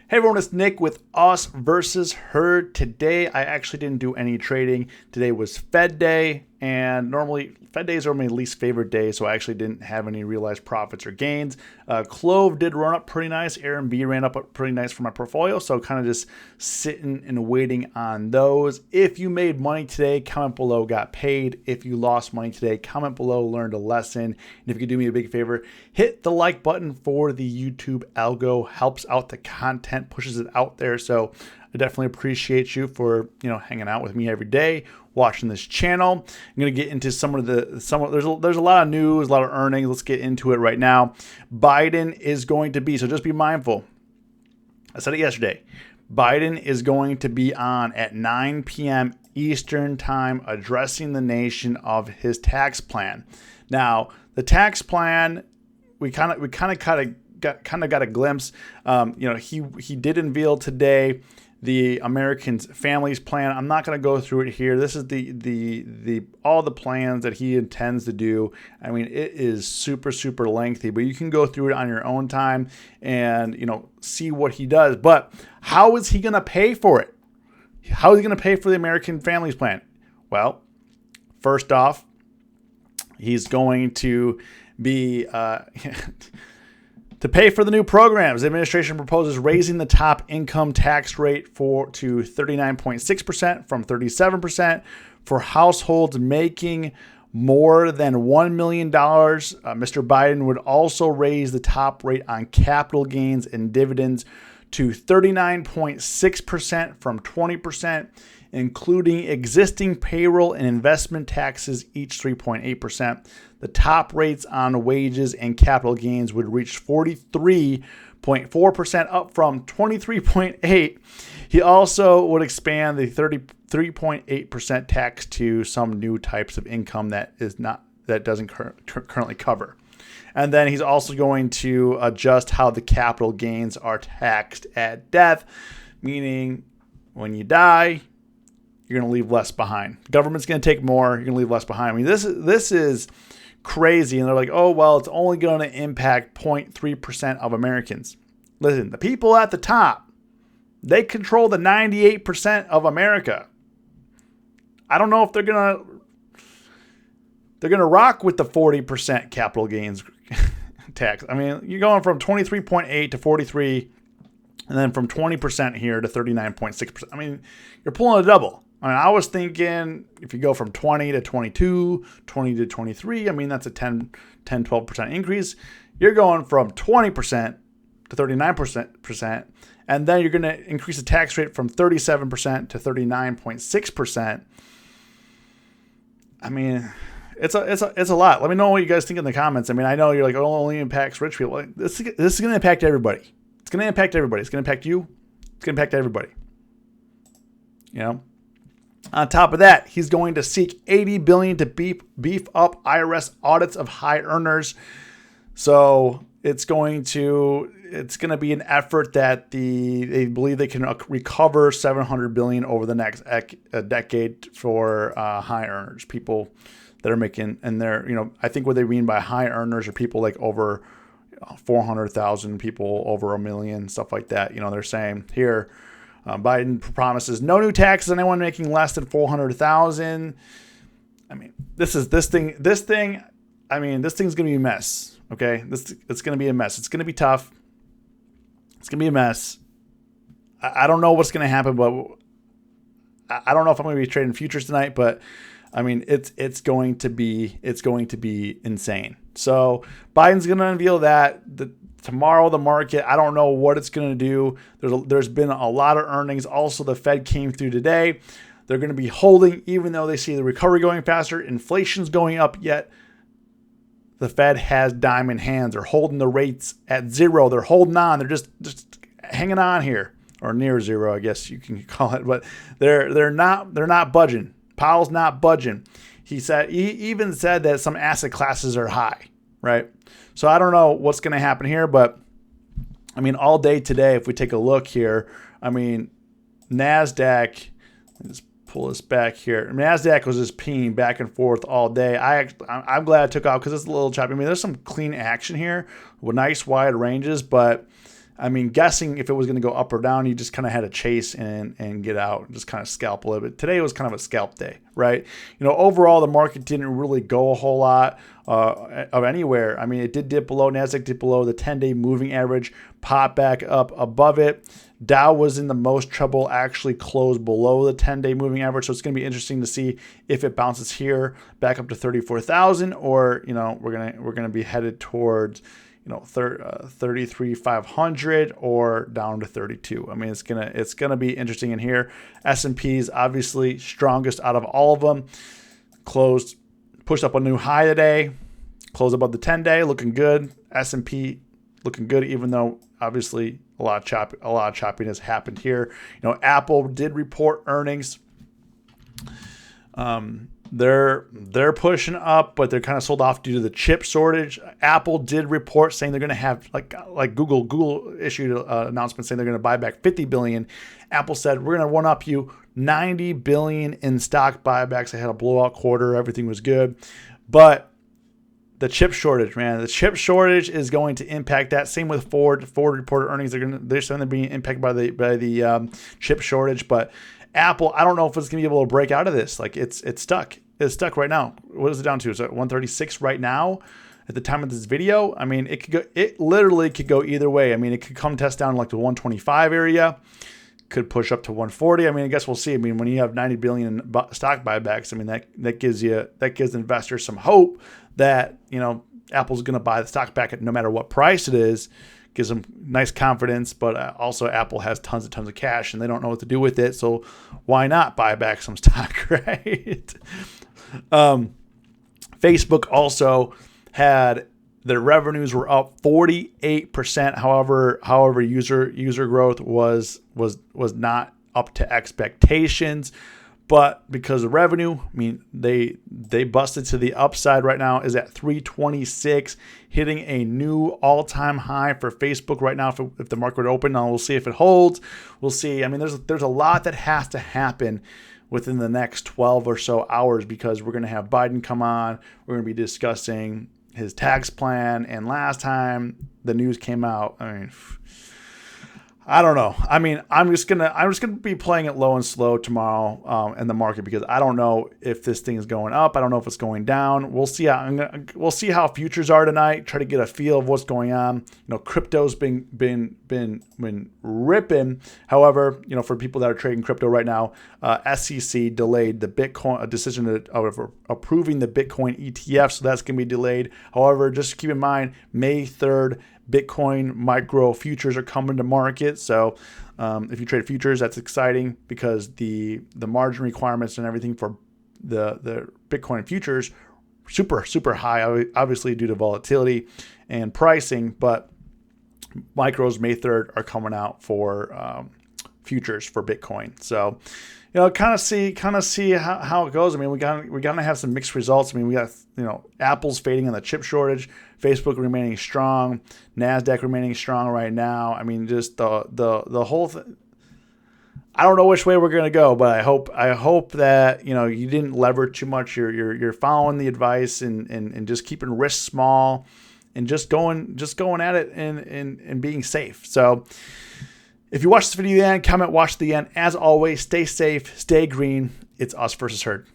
Hey everyone, it's Nick with Us versus Herd. Today, I actually didn't do any trading. Today was Fed Day, and normally Fed days are my least favorite day, so I actually didn't have any realized profits or gains. Clove did run up pretty nice. Airbnb ran up pretty nice for my portfolio, so kind of just sitting and waiting on those. If you made money today, comment below, got paid. If you lost money today, comment below, learned a lesson. And if you could do me a big favor, hit the like button for the YouTube algo. Helps out the content, pushes it out there. So I definitely appreciate you for hanging out with me every day, watching this channel. I'm gonna get into some of there's a lot of news, a lot of earnings. Let's get into it right now. Biden is going to be, so just be mindful. I said it yesterday. Biden is going to be on at 9 p.m. Eastern time addressing the nation of his tax plan. Now, the tax plan, we kind of got a glimpse. He did unveil today the Americans Families Plan. I'm not going to go through it here. This is the all the plans that he intends to do. I mean, it is super lengthy, but you can go through it on your own time and see what he does. But how is he going to pay for it? How is he going to pay for the American Families Plan? Well, first off, he's going to be to pay for the new programs. The administration proposes raising the top income tax rate to 39.6% from 37% for households making more than $1 million. Mr. Biden would also raise the top rate on capital gains and dividends to 39.6% from 20%, including existing payroll and investment taxes, each 3.8%. The top rates on wages and capital gains would reach 43.4%, up from 23.8%. He also would expand the 33.8% tax to some new types of income that doesn't currently cover. And then he's also going to adjust how the capital gains are taxed at death, meaning when you die, you're going to leave less behind. Government's going to take more. You're going to leave less behind. I mean, this is crazy. And they're like, oh, well, it's only going to impact 0.3% of Americans. Listen, the people at the top, they control the 98% of America. I don't know if they're going to rock with the 40% capital gains tax. I mean, you're going from 23.8 to 43, and then from 20% here to 39.6%. I mean, you're pulling a double. I mean, I was thinking if you go from 20 to 22, 20 to 23, I mean, that's a 12% increase. You're going from 20% to 39%, and then you're going to increase the tax rate from 37% to 39.6%. I mean, it's a lot. Let me know what you guys think in the comments. I mean, I know you're like, oh, it only impacts rich people. Like, this is going to impact everybody. It's going to impact everybody. It's going to impact you. It's going to impact everybody. On top of that, he's going to seek $80 billion to beef up IRS audits of high earners. So it's going to be an effort that they believe they can recover $700 billion over the next decade for high earners, people that are making, and I think what they mean by high earners are people like over 400,000, people over $1 million, stuff like that. They're saying here. Biden promises no new taxes on anyone making less than 400,000. I mean, this thing. I mean, this thing's gonna be a mess. Okay, it's gonna be a mess. It's gonna be tough. It's gonna be a mess. I don't know what's gonna happen, but I don't know if I'm gonna be trading futures tonight. But I mean, it's going to be insane. So Biden's gonna unveil that. Tomorrow, the market, I don't know what it's going to do. There's been a lot of earnings. Also, the Fed came through today. They're going to be holding, even though they see the recovery going faster. Inflation's going up, yet the Fed has diamond hands. They're holding the rates at zero. They're holding on. They're just hanging on here, or near zero, I guess you can call it. But they're not budging. Powell's not budging. He even said that some asset classes are high, right? So I don't know what's going to happen here, but I mean, all day today, if we take a look here, I mean, NASDAQ, let's pull this back here. NASDAQ was just peeing back and forth all day. I'm glad I took out because it's a little choppy. I mean, there's some clean action here with nice wide ranges, but I mean, guessing if it was going to go up or down, you just kind of had to chase and get out and just kind of scalp a little bit. Today was kind of a scalp day, right? Overall, the market didn't really go a whole lot of anywhere. I mean, it did dip below, NASDAQ dipped below the 10-day moving average, popped back up above it. Dow was in the most trouble, actually closed below the 10-day moving average. So it's going to be interesting to see if it bounces here back up to 34,000, or we're gonna be headed towards 33,500 or down to 32. I mean, it's gonna be interesting in here. S&P is obviously strongest out of all of them. Pushed up a new high today. Closed above the 10-day, looking good. S&P looking good, even though obviously a lot of choppiness happened here. Apple did report earnings. They're pushing up, but they're kind of sold off due to the chip shortage. Apple did report saying they're going to have, like Google issued an announcement saying they're going to buy back $50 billion. Apple said, we're going to one-up you $90 billion in stock buybacks. They had a blowout quarter. Everything was good. But the chip shortage, man, the chip shortage is going to impact that. Same with Ford. Ford reported earnings. They're saying they're being impacted by the chip shortage. But Apple, I don't know if it's going to be able to break out of this. Like it's stuck. It's stuck right now. What is it down to? Is it 136 right now at the time of this video? I mean, it literally could go either way. I mean, it could come test down like the 125 area, could push up to 140. I mean, I guess we'll see. I mean, when you have 90 billion in stock buybacks, I mean, that gives investors some hope that, Apple's going to buy the stock back at no matter what price it is. Gives them nice confidence, but also Apple has tons of cash and they don't know what to do with it. So why not buy back some stock, right? Facebook also had their revenues were up 48%. However, user growth was not up to expectations. But because of revenue, I mean, they busted to the upside right now, is at 326, hitting a new all-time high for Facebook right now if the market would open. Now we'll see if it holds. We'll see. I mean, there's a lot that has to happen within the next 12 or so hours because we're going to have Biden come on. We're going to be discussing his tax plan. And last time the news came out, I mean, I don't know. I mean, I'm just gonna be playing it low and slow tomorrow in the market because I don't know if this thing is going up. I don't know if it's going down. We'll see how futures are tonight. Try to get a feel of what's going on. Crypto's been ripping. However, for people that are trading crypto right now, SEC delayed the Bitcoin decision of approving the Bitcoin ETF, so that's gonna be delayed. However, just keep in mind May 3rd. Bitcoin micro futures are coming to market. So if you trade futures, that's exciting because the margin requirements and everything for the Bitcoin futures super high, obviously due to volatility and pricing. But micros May 3rd are coming out for futures for Bitcoin. So kind of see how it goes. I mean, we're gonna have some mixed results. I mean, we got Apple's fading on the chip shortage, Facebook remaining strong, NASDAQ remaining strong right now. I mean, just the whole thing. I don't know which way we're gonna go, but I hope that you didn't lever too much. You're following the advice and just keeping risks small and just going at it and being safe. So. If you watch this video to the end, comment, watch to the end. As always, stay safe, stay green. It's us versus herd.